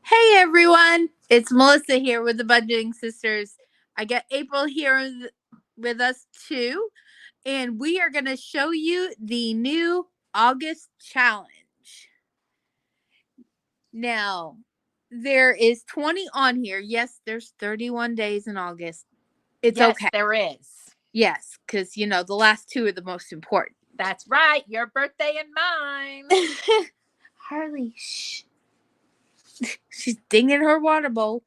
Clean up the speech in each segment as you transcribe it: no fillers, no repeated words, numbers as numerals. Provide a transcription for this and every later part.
Hey everyone, it's Melissa here with the Budgeting Sisters. I got April here with us too, and we are going to show you the new August challenge. Now, there is 20 on here. Yes, there's 31 days in August. It's Yes, okay. there is. Yes, because the last two are the most important. That's right. Your birthday and mine. Harley, shh. She's dinging her water bowl.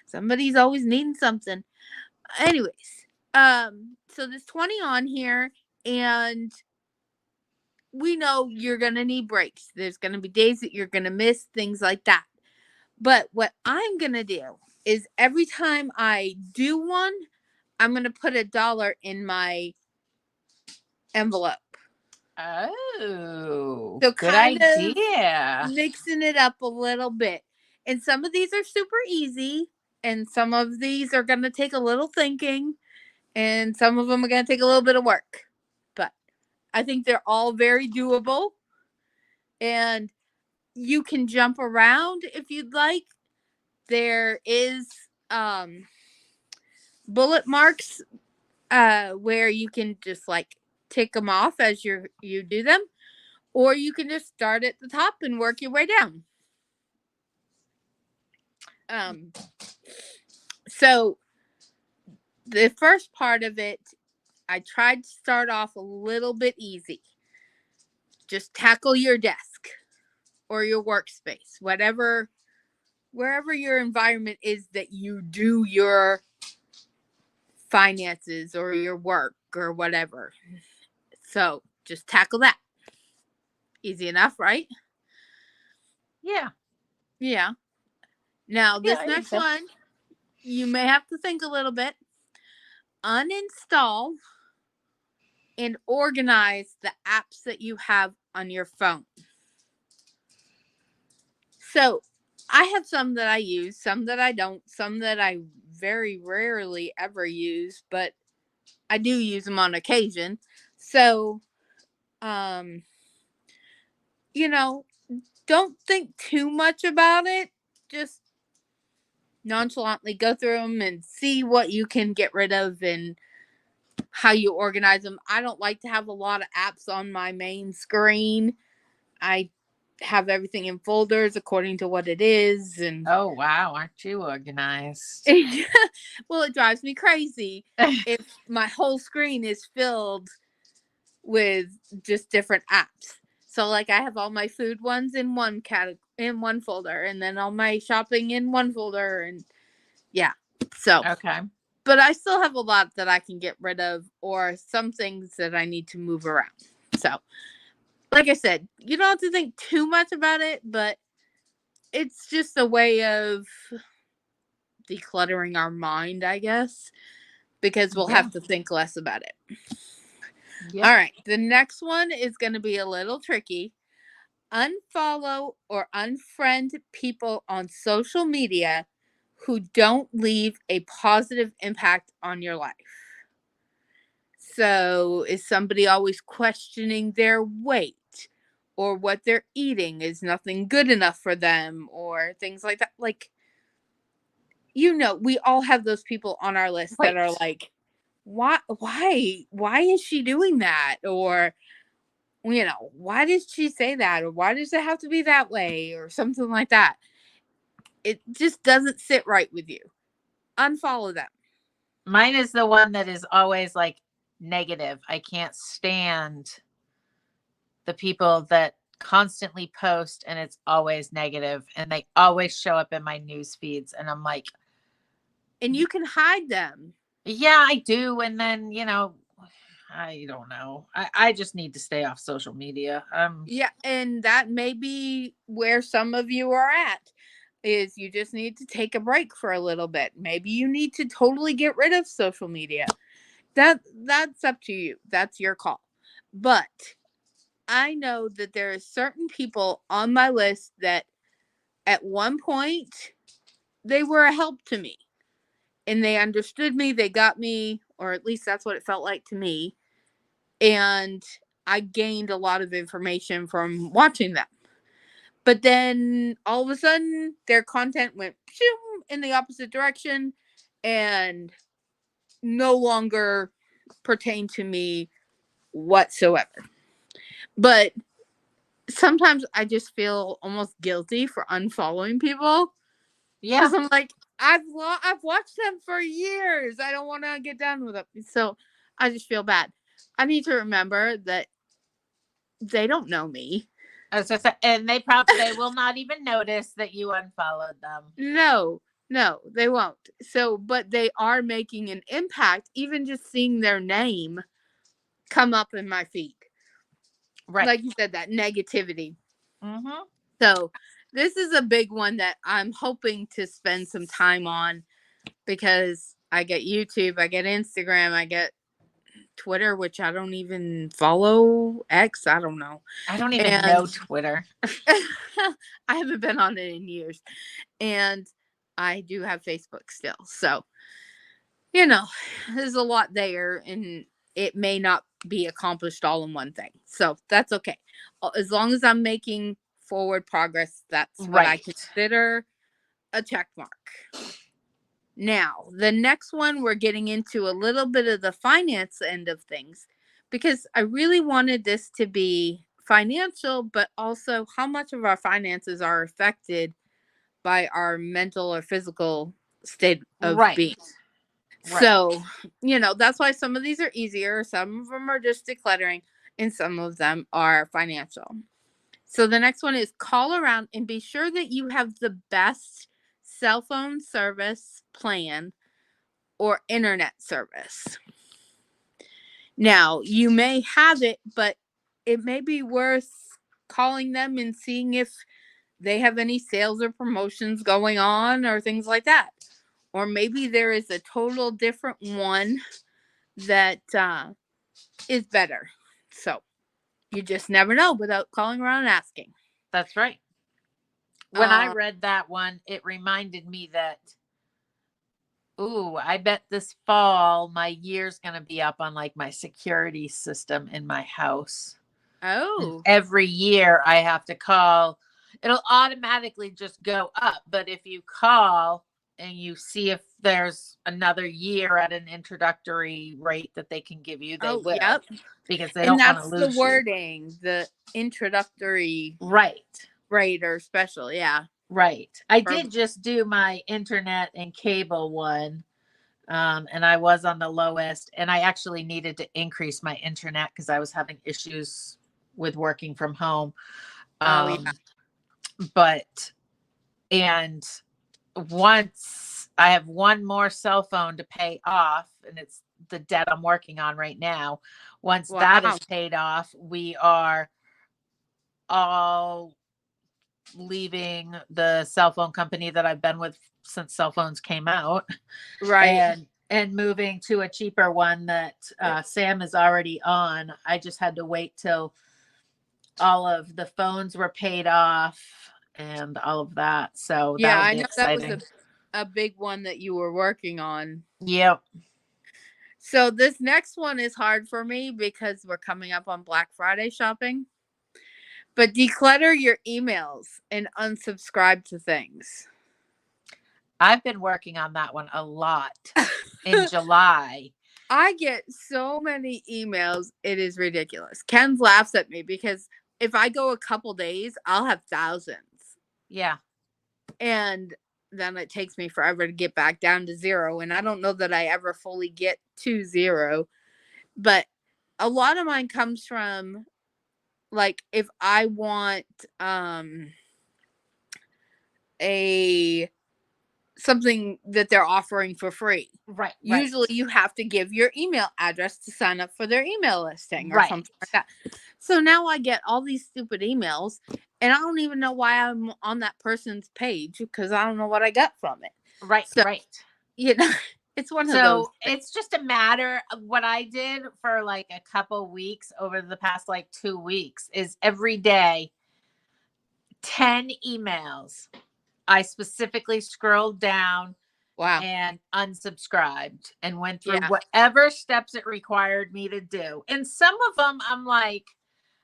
Somebody's always needing something. Anyways, so there's 20 on here, and we know you're gonna need breaks. There's gonna be days that you're gonna miss, things like that. But what I'm gonna do is every time I do one, I'm gonna put $1 in my envelope. Oh, So good kind of idea. mixing it up a little bit. And some of these are super easy, and some of these are gonna take a little thinking, and some of them are gonna take a little bit of work. But I think they're all very doable, and you can jump around if you'd like. There is bullet marks where you can just like tick them off as you do them, or you can just start at the top and work your way down. So the first part of it, I tried to start off a little bit easy. Just tackle your desk or your workspace, wherever your environment is that you do your finances or your work or whatever. So just tackle that. Easy enough, right? Yeah. Yeah. Now, Yeah, this I think next so. one, you may have to think a little bit. Uninstall and organize the apps that you have on your phone. So I have some that I use, some that I don't, some that I very rarely ever use, but I do use them on occasion. So, um, don't think too much about it. Just nonchalantly go through them and see what you can get rid of and how you organize them. I don't like to have a lot of apps on my main screen. I have everything in folders according to what it is, and Oh, wow. Aren't you organized? well, it drives me crazy if my whole screen is filled with just different apps. So like I have all my food ones in one in one folder, and then all my shopping in one folder, and yeah. So, Okay. but I still have a lot that I can get rid of, or some things that I need to move around. So, like I said, you don't have to think too much about it, but it's just a way of decluttering our mind, I guess, because we'll Yeah. have to think less about it. Yep. All right, the next one is going to be a little tricky. Unfollow or unfriend people on social media who don't leave a positive impact on your life. So, is somebody always questioning their weight or what they're eating is nothing good enough for them or things like that? Like, we all have those people on our list that Right. are like, why is she doing that? Or, why did she say that? Or why does it have to be that way? Or something like that. It just doesn't sit right with you. Unfollow them. Mine is the one that is always like negative. I can't stand the people that constantly post and it's always negative and they always show up in my news feeds and I'm like, And you can hide them. yeah, I do. And then, I don't know. I just need to stay off social media. Yeah, and that may be where some of you are at. Is you just need to take a break for a little bit. Maybe you need to totally get rid of social media. That's up to you. That's your call. But I know that there are certain people on my list that at one point they were a help to me. And they understood me, they got me, or at least that's what it felt like to me. And I gained a lot of information from watching them. But then all of a sudden their content went in the opposite direction and no longer pertained to me whatsoever. But sometimes I just feel almost guilty for unfollowing people. Yeah. Because I'm like, I've watched them for years. I don't want to get done with them. So I just feel bad. I need to remember that they don't know me. And they will not even notice that you unfollowed them. No, they won't. So, but they are making an impact, even just seeing their name come up in my feed. Right. Like you said, that negativity. Mm-hmm. So this is a big one that I'm hoping to spend some time on because I get YouTube, I get Instagram, I get Twitter, which I don't even follow. X, I don't know. I don't even know Twitter. I haven't been on it in years. And I do have Facebook still. So, there's a lot there and it may not be accomplished all in one thing. So that's okay. As long as I'm making forward progress, that's what I consider a check mark. Now, the next one, we're getting into a little bit of the finance end of things because I really wanted this to be financial, but also how much of our finances are affected by our mental or physical state of being. Right. So, that's why some of these are easier. Some of them are just decluttering and some of them are financial. So the next one is call around and be sure that you have the best cell phone service plan or internet service. Now, you may have it, but it may be worth calling them and seeing if they have any sales or promotions going on or things like that. Or maybe there is a total different one that is better. So you just never know without calling around and asking. That's right. When I read that one, it reminded me that, I bet this fall my year's going to be up on like my security system in my house. Oh. Every year I have to call. It'll automatically just go up. But if you call and you see if there's another year at an introductory rate that they can give you, they will. Yep. Because they don't want to lose you. And that's the wording, the introductory rate or special. Yeah. Right. I did just do my internet and cable one. And I was on the lowest, and I actually needed to increase my internet because I was having issues with working from home. And once I have one more cell phone to pay off, and it's the debt I'm working on right now. Once that is paid off, we are all leaving the cell phone company that I've been with since cell phones came out. Right. And moving to a cheaper one that Sam is already on. I just had to wait till all of the phones were paid off and all of that. So yeah, I know exciting. That was a big one that you were working on. Yep. So this next one is hard for me because we're coming up on Black Friday shopping. But declutter your emails and unsubscribe to things. I've been working on that one a lot in July. I get so many emails. It is ridiculous. Ken laughs at me because if I go a couple days, I'll have thousands. Yeah. And then it takes me forever to get back down to zero. And I don't know that I ever fully get to zero. But a lot of mine comes from, like, if I want something that they're offering for free. Right. Usually you have to give your email address to sign up for their email listing or something like that. So now I get all these stupid emails and I don't even know why I'm on that person's page because I don't know what I got from it. Right. So, right. It's one of those. So it's just a matter of what I did for like a couple weeks over the past like 2 weeks is every day, 10 emails. I specifically scrolled down and unsubscribed and went through whatever steps it required me to do. And some of them I'm like,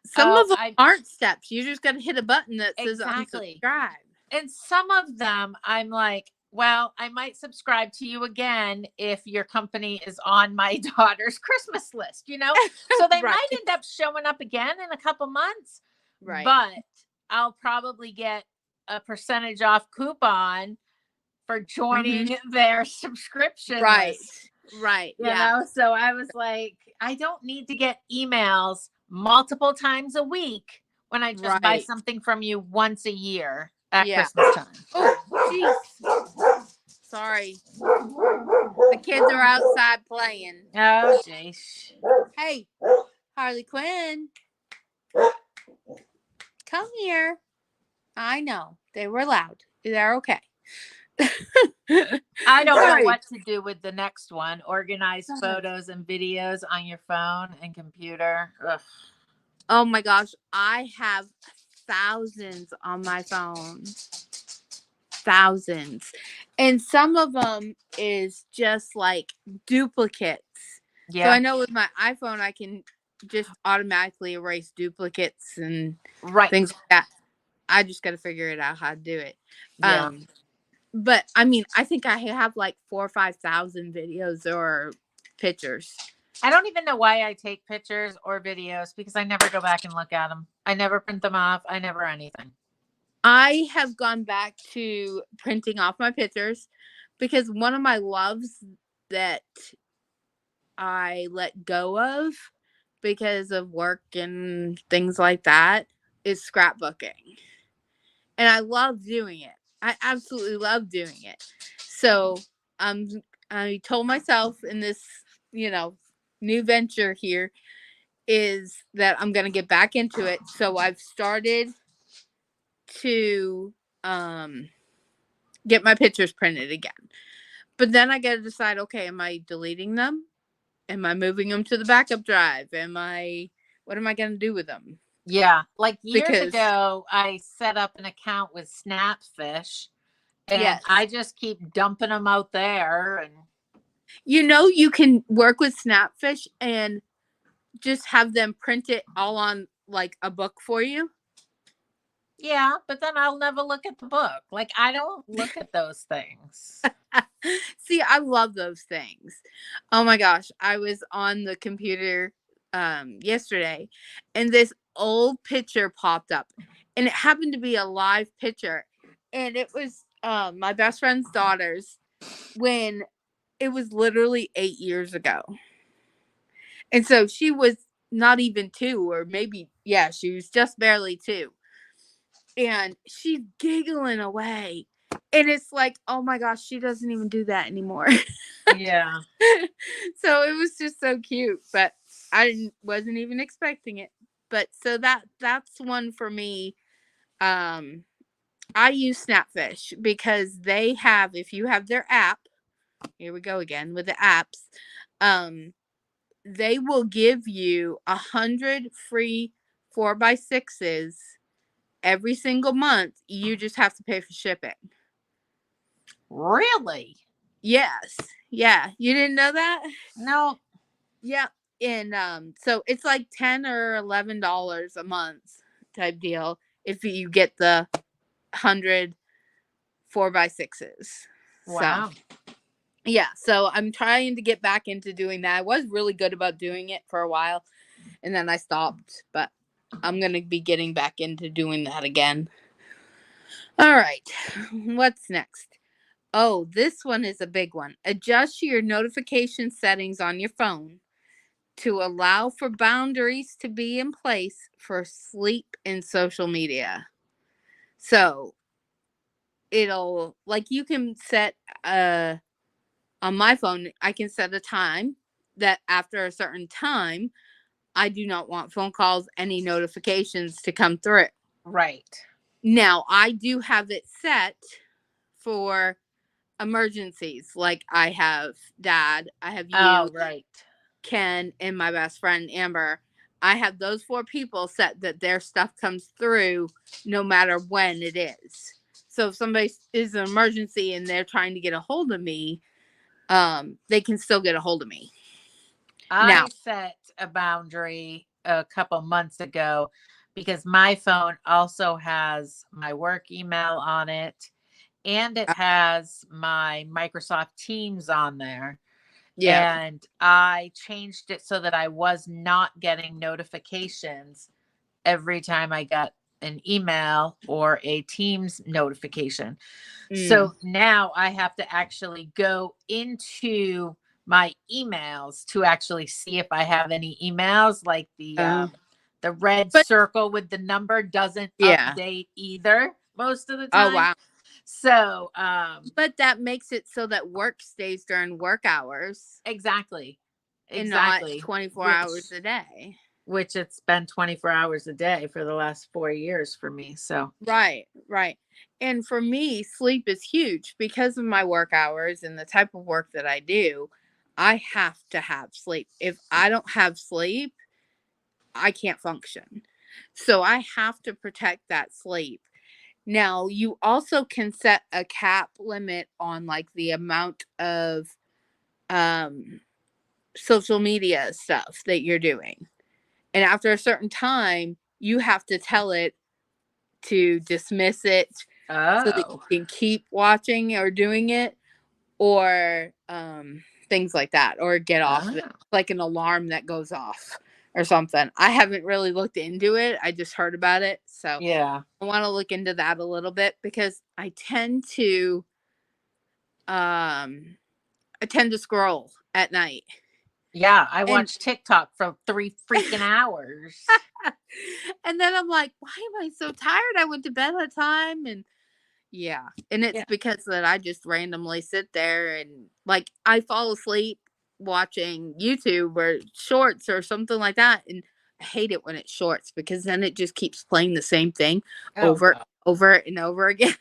some Oh, of them I aren't steps. You just got to hit a button that says exactly. unsubscribe. And some of them I'm like, well, I might subscribe to you again if your company is on my daughter's Christmas list, So they Right. might end up showing up again in a couple months, Right. but I'll probably get a percentage off coupon for joining their subscription Right. list. Right. You Yeah. know, so I was like, I don't need to get emails multiple times a week when I just buy Right. something from you once a year at Yeah. Christmas time. Oh, jeez. Sorry. The kids are outside playing. Oh, jeez. Hey, Harley Quinn, come here. I know. They were loud. They're okay. I don't know Sorry. what to do with the next one. Organize photos and videos on your phone and computer. Ugh. Oh my gosh. I have thousands on my phone. Thousands. And some of them is just like duplicates. So Yeah. I know with my iPhone, I can just automatically erase duplicates and Right. things like that. I just got to figure it out how to do it. Yeah. But I mean, I think I have like 4,000 or 5,000 videos or pictures. I don't even know why I take pictures or videos because I never go back and look at them. I never print them off. I never anything. I have gone back to printing off my pictures because one of my loves that I let go of because of work and things like that is scrapbooking. And I love doing it. I absolutely love doing it. So I told myself in this, new venture here is that I'm going to get back into it. So I've started to get my pictures printed again. But then I got to decide, okay, am I deleting them? Am I moving them to the backup drive? What am I going to do with them? Yeah. Like years Because ago, I set up an account with Snapfish and yes, I just keep dumping them out there. And you can work with Snapfish and just have them print it all on like a book for you. yeah, but then I'll never look at the book. Like I don't look at those things. See, I love those things. Oh my gosh, I was on the computer yesterday and this old picture popped up and it happened to be a live picture and it was my best friend's daughter's when it was literally 8 years ago. And so she was not even 2 or maybe she was just barely 2. And she's giggling away. And it's like, oh my gosh, she doesn't even do that anymore. Yeah. So it was just so cute, but I wasn't even expecting it. But so that's one for me. I use Snapfish because they have, if you have their app, here we go again with the apps, they will give you 100 free 4x6s every single month. You just have to pay for shipping. Really? Yes. Yeah. You didn't know that? No. Yeah. And so it's like $10 or $11 a month type deal if you get the 100 4x6s. Wow. So yeah, so I'm trying to get back into doing that. I was really good about doing it for a while and then I stopped, but I'm going to be getting back into doing that again. All right. What's next? Oh, this one is a big one. Adjust your notification settings on your phone to allow for boundaries to be in place for sleep and social media. So it'll, like, you can set on my phone, I can set a time that after a certain time, I do not want phone calls, any notifications to come through. Right. Now, I do have it set for emergencies. Like I have Dad, I have you, Oh, right. Ken, and my best friend Amber. I have those 4 people set that their stuff comes through no matter when it is. So if somebody is an emergency and they're trying to get a hold of me, they can still get a hold of me. I Now, set a boundary a couple months ago because my phone also has my work email on it and it has my Microsoft Teams on there. Yeah. And I changed it so that I was not getting notifications every time I got an email or a Teams notification. So now I have to actually go into my emails to actually see if I have any emails. Like the red But circle with the number doesn't yeah. update either most of the Oh time. wow. So But that makes it so that work stays during work hours exactly. and not Exactly. 24 hours a day. Which it's been 24 hours a day for the last 4 years for me. So Right, right. And for me, sleep is huge because of my work hours and the type of work that I do. I have to have sleep. If I don't have sleep, I can't function. So I have to protect that sleep. Now, you also can set a cap limit on like the amount of um social media stuff that you're doing. And after a certain time, you have to tell it to dismiss it so that oh. you can keep watching or doing it, or things like that, or get off of it, Oh. like an alarm that goes off or something. I haven't really looked into it. I just heard about it. So Yeah. I want to look into that a little bit because um I tend to scroll at night. Yeah, I And watched TikTok for 3 freaking hours. and then I'm like, why am I so tired? I went to bed at time. And yeah, and it's Yeah. because that I just randomly sit there and like I fall asleep watching YouTube or shorts or something like that, and I hate it when it's shorts because then it just keeps playing the same thing Oh over god. over and over again.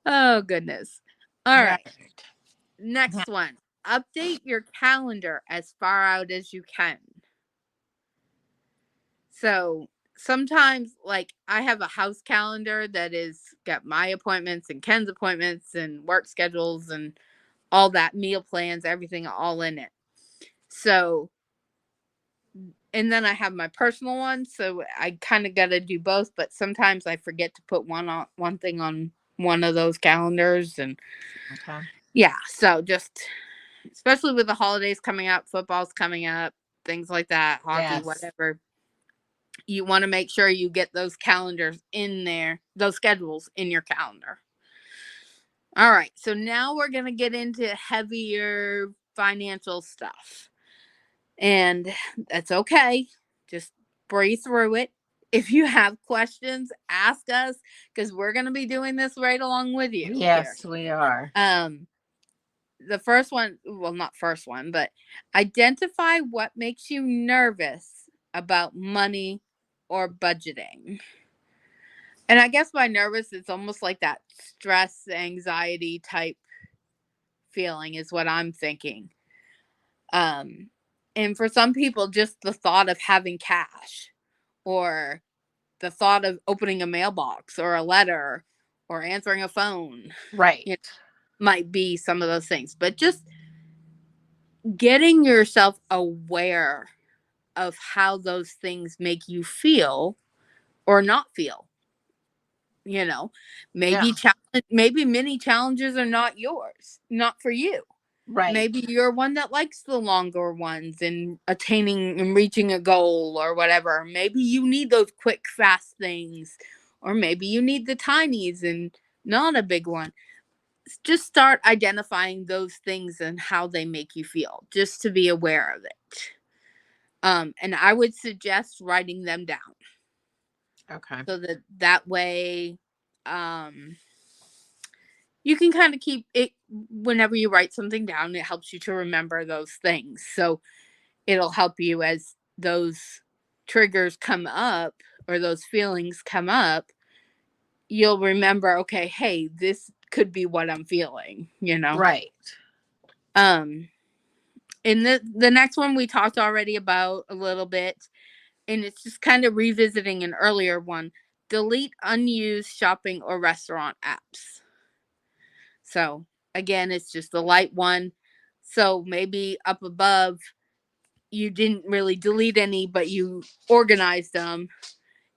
Oh goodness. All Right. right. Next one. Update your calendar as far out as you can. So sometimes, like, I have a house calendar that is got my appointments and Ken's appointments and work schedules and all that, meal plans, everything all in it. So, and then I have my personal one. So I kind of got to do both, but sometimes I forget to put one thing on one of those calendars. And Okay. yeah, so just especially with the holidays coming up, football's coming up, things like that, hockey, Yes. whatever. You want to make sure you get those calendars in there, those schedules in your calendar. All right. So now we're going to get into heavier financial stuff. And that's okay. Just breathe through it. If you have questions, ask us because we're going to be doing this right along with you here. Yes, we are. The first one, well, not first one, but identify what makes you nervous about money or budgeting. And I guess by nervous, it's almost like that stress, anxiety type feeling is what I'm thinking. Um, and for some people, just the thought of having cash or the thought of opening a mailbox or a letter or answering a phone, Right. you know, might be some of those things. But just getting yourself aware of how those things make you feel or not feel. You know, Yeah. maybe many challenges are not yours, not for you. Right. Maybe you're one that likes the longer ones and attaining and reaching a goal or whatever. Maybe you need those quick, fast things, or maybe you need the tinies and not a big one. Just start identifying those things and how they make you feel, just to be aware of it. And I would suggest writing them down Okay. so that way, um, you can kind of keep it whenever you write something down. It helps you to remember those things. So it'll help you as those triggers come up or those feelings come up. You'll remember, okay, hey, this could be what I'm feeling, you know? Right. Um, in the next one we talked already about a little bit, and it's just kind of revisiting an earlier one. Delete unused shopping or restaurant apps. So again, it's just the light one. So maybe up above, you didn't really delete any, but you organized them.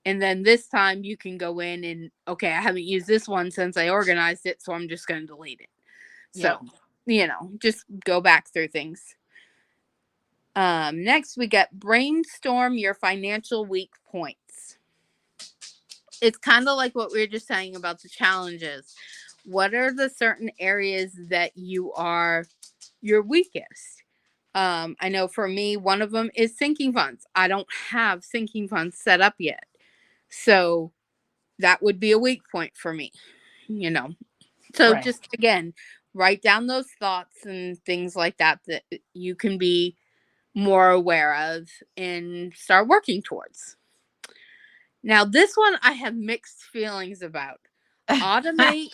And then this time you can go in and, okay, I haven't used this one since I organized it, so I'm just going to delete it. So, just go back through things. Next, we got brainstorm your financial weak points. It's kind of like what we were just saying about the challenges. What are the certain areas that you're weakest? I know for me, one of them is sinking funds. I don't have sinking funds set up yet. So that would be a weak point for me, So Right. just, again, write down those thoughts and things like that you can be more aware of and start working towards. Now, this one I have mixed feelings about. Automate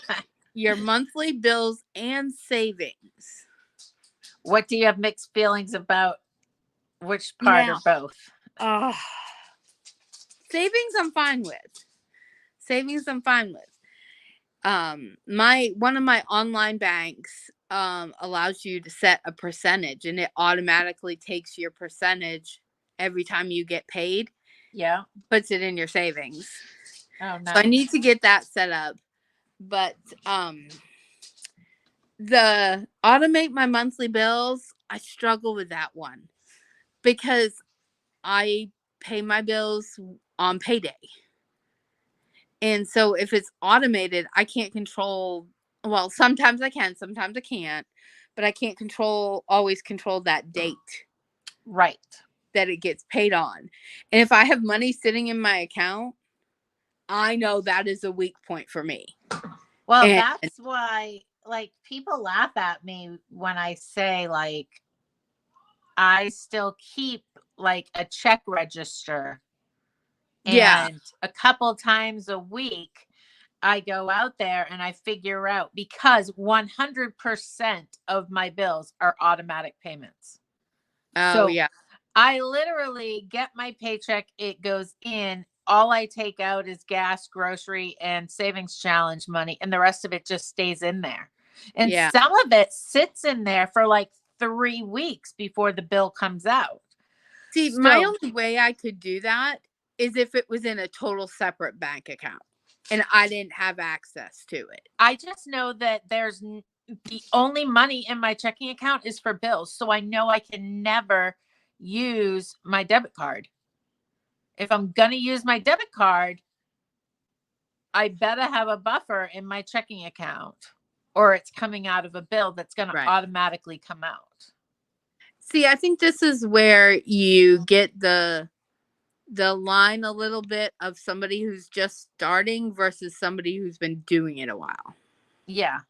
your monthly bills and savings. What do you have mixed feelings about? Which part or both? Savings I'm fine with. One of my online banks allows you to set a percentage, and it automatically takes your percentage every time you get paid. Yeah. Puts it in your savings. Oh, nice. So I need to get that set up. But the automate my monthly bills, I struggle with that one because I pay my bills on payday. And so if it's automated, I can't control, well, sometimes I can, sometimes I can't, but I can't always control that date. Right. That it gets paid on. And if I have money sitting in my account, I know that is a weak point for me. Well, that's why, like, people laugh at me when I say, like, I still keep, like, a check register. And a couple times a week, I go out there and I figure out, because 100% of my bills are automatic payments. Oh, so, I literally get my paycheck, it goes in. All I take out is gas, grocery, and savings challenge money, and the rest of it just stays in there. And some of it sits in there for like 3 weeks before the bill comes out. See, my only way I could do that is if it was in a total separate bank account and I didn't have access to it. I just know that the only money in my checking account is for bills. So I know I can never use my debit card. If I'm going to use my debit card, I better have a buffer in my checking account, or it's coming out of a bill that's going to automatically come out. See, I think this is where you get the line a little bit of somebody who's just starting versus somebody who's been doing it a while. Yeah.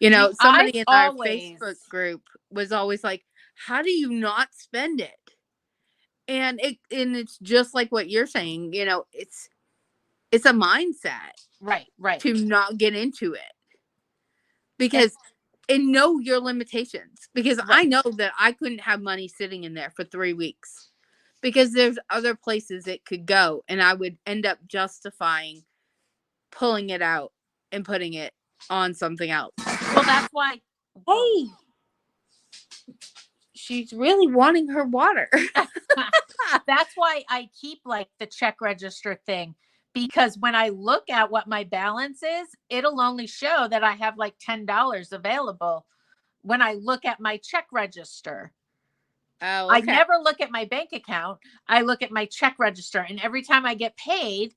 Somebody in our Facebook group was always like, how do you not spend it? And it's just like what you're saying, it's a mindset. Right. To not get into it. Because and know your limitations. Because I know that I couldn't have money sitting in there for 3 weeks. Because there's other places it could go, and I would end up justifying pulling it out and putting it on something else. Well, that's why. Hey, she's really wanting her water. That's why I keep like the check register thing, because when I look at what my balance is, it'll only show that I have like $10 available when I look at my check register. Oh, okay. I never look at my bank account. I look at my check register, and every time I get paid,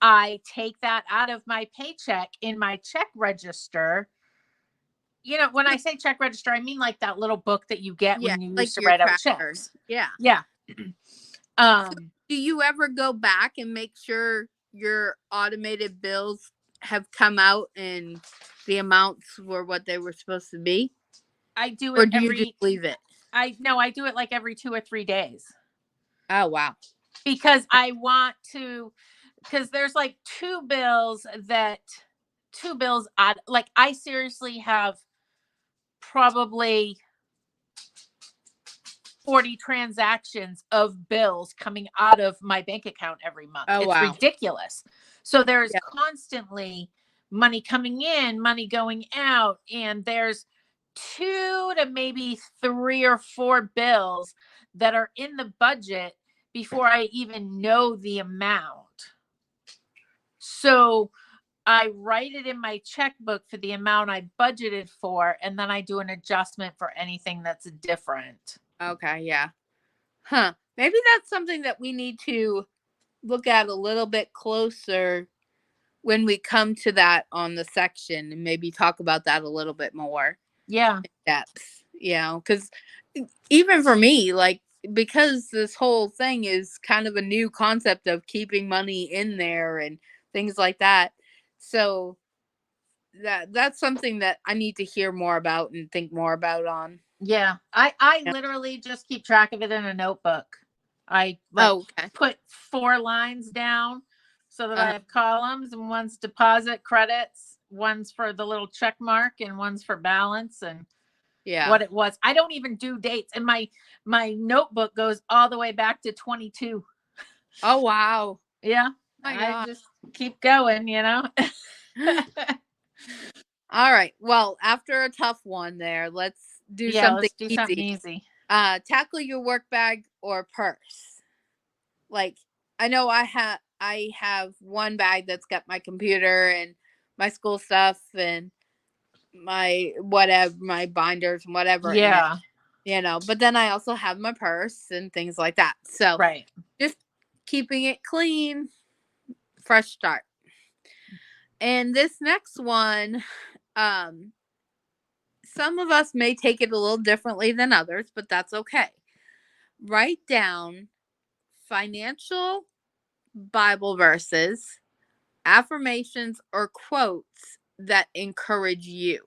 I take that out of my paycheck in my check register. When I say check register, I mean like that little book that you get when you used to write out checks. Yeah. So do you ever go back and make sure your automated bills have come out and the amounts were what they were supposed to be? I do it or do you just leave it? I do it like every 2 or 3 days. Oh, wow. Because I want to, because there's like 2 bills like I seriously have probably 40 transactions of bills coming out of my bank account every month. Oh, it's ridiculous. So there's constantly money coming in, money going out, and there's 2 to maybe 3 or 4 bills that are in the budget before I even know the amount. So I write it in my checkbook for the amount I budgeted for, and then I do an adjustment for anything that's different. Okay, yeah. Huh. Maybe that's something that we need to look at a little bit closer when we come to that on the section, and maybe talk about that a little bit more Yeah. in depth. Because even for me, like, because this whole thing is kind of a new concept of keeping money in there and things like that. So that's something that I need to hear more about and think more about on. Yeah. I literally just keep track of it in a notebook. I Okay. put 4 lines down so that I Uh, have columns, and one's deposit credits, one's for the little check mark, and one's for balance and yeah. what it was. I don't even do dates, and my notebook goes all the way back to 22. Oh, wow. Yeah. My I God. just keep going, All right. Well, after a tough one there, let's do Yeah, something let's do easy. something easy. Tackle your work bag or purse. Like, I know I have one bag that's got my computer and my school stuff and my whatever, my binders and whatever in it, Yeah. but then I also have my purse and things like that. So Right. just keeping it clean, fresh start. And this next one, some of us may take it a little differently than others, but that's okay. Write down financial Bible verses, affirmations, or quotes that encourage you.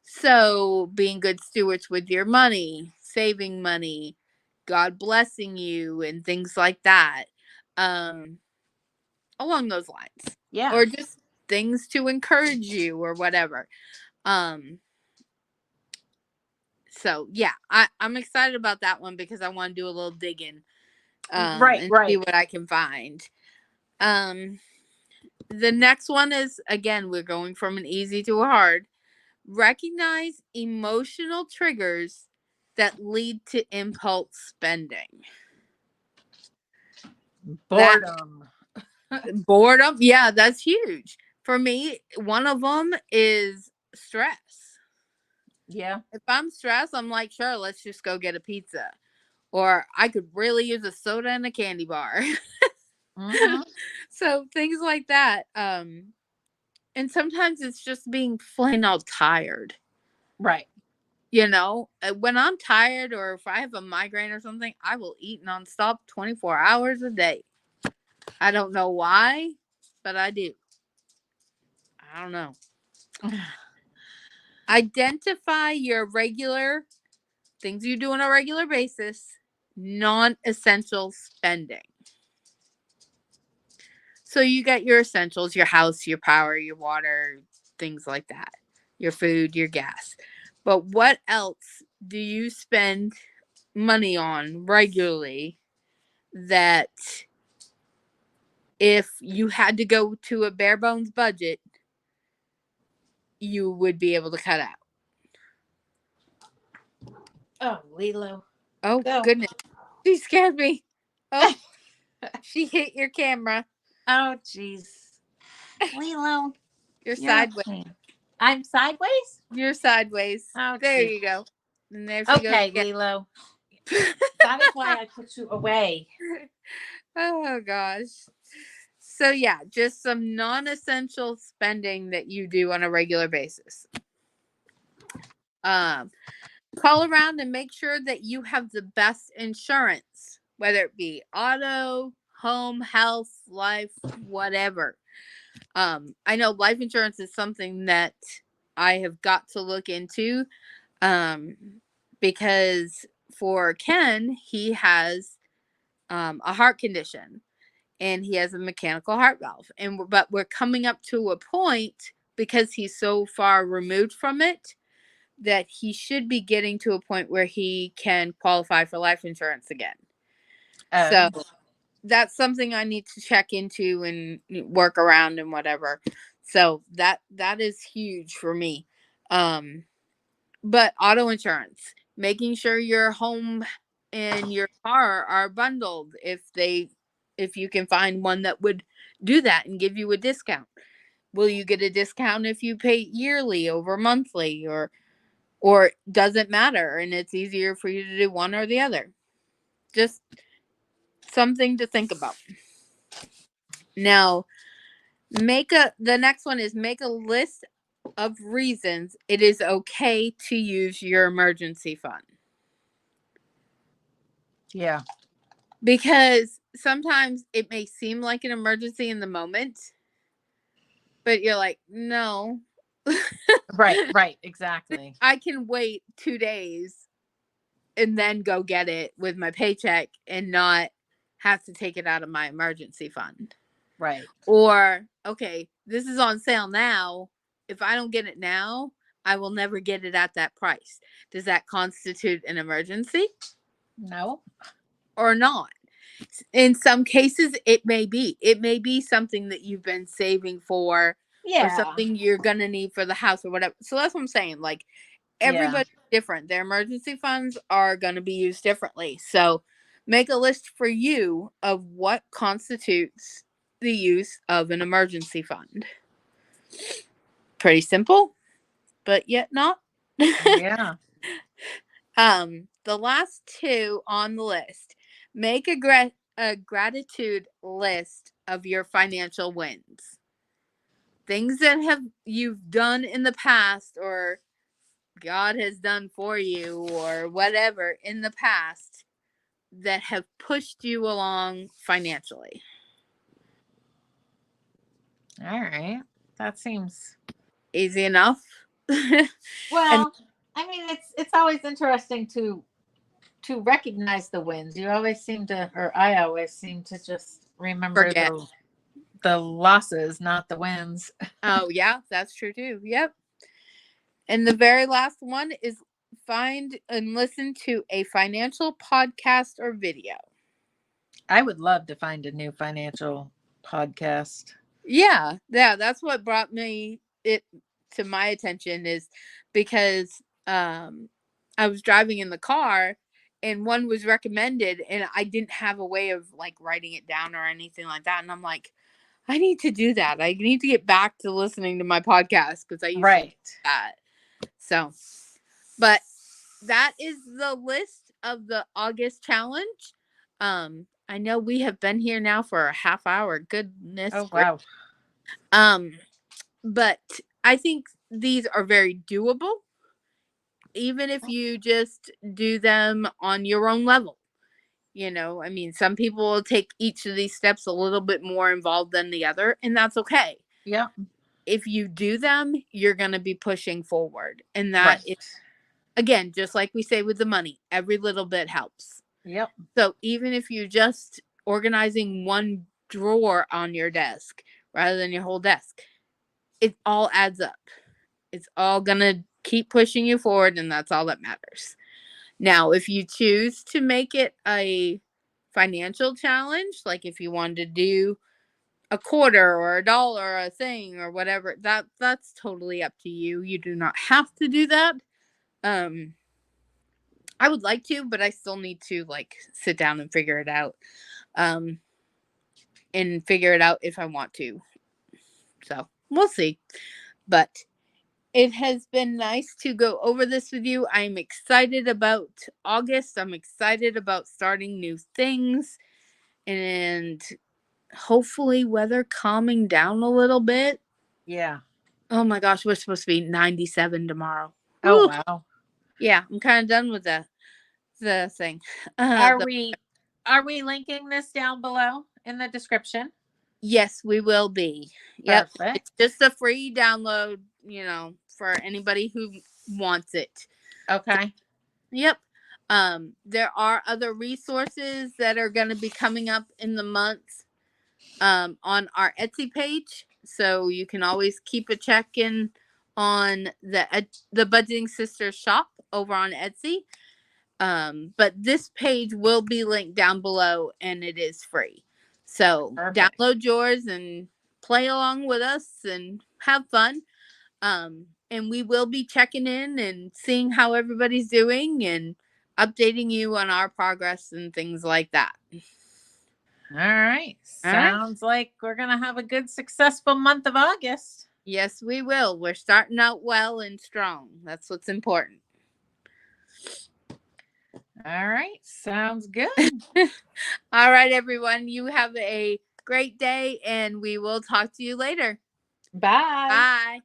So, being good stewards with your money, saving money, God blessing you, and things like that. Along those lines. Yeah. Or just things to encourage you or whatever. So yeah, I'm excited about that one because I want to do a little digging. And see what I can find. The next one is, again, we're going from an easy to a hard. Recognize emotional triggers that lead to impulse spending. Boredom. Boredom, yeah, that's huge. For me, one of them is stress. Yeah. If I'm stressed, I'm like, sure, let's just go get a pizza. Or I could really use a soda and a candy bar. Mm-hmm. So things like that. And sometimes it's just being plain out tired. Right. When I'm tired or if I have a migraine or something, I will eat nonstop 24 hours a day. I don't know why, but I do. I don't know. Identify your regular things you do on a regular basis, non-essential spending. So you got your essentials, your house, your power, your water, things like that, your food, your gas. But what else do you spend money on regularly that if you had to go to a bare bones budget, you would be able to cut out? Oh, Lilo. Oh, Go. goodness. She scared me. Oh, she hit your camera. Oh, jeez. Lilo. You're sideways. Okay. I'm sideways? You're sideways. Oh, there geez. you go. And there she goes. Okay, Lilo. That is why I put you away. Oh, gosh. So, yeah, just some non-essential spending that you do on a regular basis. Call around and make sure that you have the best insurance, whether it be auto, home, health, life, whatever. I know life insurance is something that I have got to look into, because for Ken, he has a heart condition and he has a mechanical heart valve, but we're coming up to a point because he's so far removed from it that he should be getting to a point where he can qualify for life insurance again. So that's something I need to check into and work around and whatever. So that is huge for me. But auto insurance, making sure your home and your car are bundled if you can find one that would do that and give you a discount. Will you get a discount if you pay yearly over monthly, or does it matter and it's easier for you to do one or the other? Just something to think about. Now, the next one is make a list of reasons it is okay to use your emergency fund. Yeah. Because sometimes it may seem like an emergency in the moment, but you're like, no. Right, exactly. I can wait 2 days and then go get it with my paycheck and not have to take it out of my emergency fund. Right. Or, okay, this is on sale now. If I don't get it now, I will never get it at that price. Does that constitute an emergency? No. Or not? In some cases, it may be. It may be something that you've been saving for, or something you're going to need for the house or whatever. So that's what I'm saying. Like, everybody's different. Their emergency funds are going to be used differently. So make a list for you of what constitutes the use of an emergency fund. Pretty simple, but yet not. Yeah. The last two on the list. Make a gratitude list of your financial wins. Things that you've done in the past, or God has done for you, or whatever in the past that have pushed you along financially. All right. That seems easy enough. well. I mean, it's always interesting to recognize the wins. You always seem to, or I always seem to just remember Forget. the losses, not the wins. Oh yeah, that's true too. Yep. And the very last one is find and listen to a financial podcast or video. I would love to find a new financial podcast. Yeah, that's what brought it to my attention, is because I was driving in the car and one was recommended and I didn't have a way of like writing it down or anything like that, and I'm like, I need to do that. I need to get back to listening to my podcast because I used to do that. So, but that is the list of the August challenge. I know we have been here now for a half hour. Goodness. Oh wow. But I think these are very doable, even if you just do them on your own level. You know, I mean, some people will take each of these steps a little bit more involved than the other, and that's okay. Yeah. If you do them, you're going to be pushing forward. And that is, again, just like we say with the money, every little bit helps. Yep. So even if you're just organizing one drawer on your desk rather than your whole desk, it all adds up. It's all going to keep pushing you forward, and that's all that matters. Now, if you choose to make it a financial challenge, like if you wanted to do a quarter or a dollar or a thing or whatever, that's totally up to you. You do not have to do that. I would like to, but I still need to like sit down and figure it out. And figure it out if I want to. So we'll see. But it has been nice to go over this with you. I'm excited about August. I'm excited about starting new things, and hopefully weather calming down a little bit. Yeah. Oh my gosh, we're supposed to be 97 tomorrow. Oh wow. Yeah, I'm kind of done with the thing. Are we linking this down below in the description? Yes, we will be. Yep. Perfect. It's just a free download, for anybody who wants it. Okay. Yep. There are other resources that are going to be coming up in the month on our Etsy page. So you can always keep a check-in on the Budgeting Sisters shop over on Etsy. But this page will be linked down below, and it is free. So download yours and play along with us and have fun. And we will be checking in and seeing how everybody's doing. And updating you on our progress and things like that. All right. Sounds like we're going to have a good, successful month of August. Yes, we will. We're starting out well and strong. That's what's important. All right. Sounds good. All right, everyone. You have a great day, and we will talk to you later. Bye. Bye.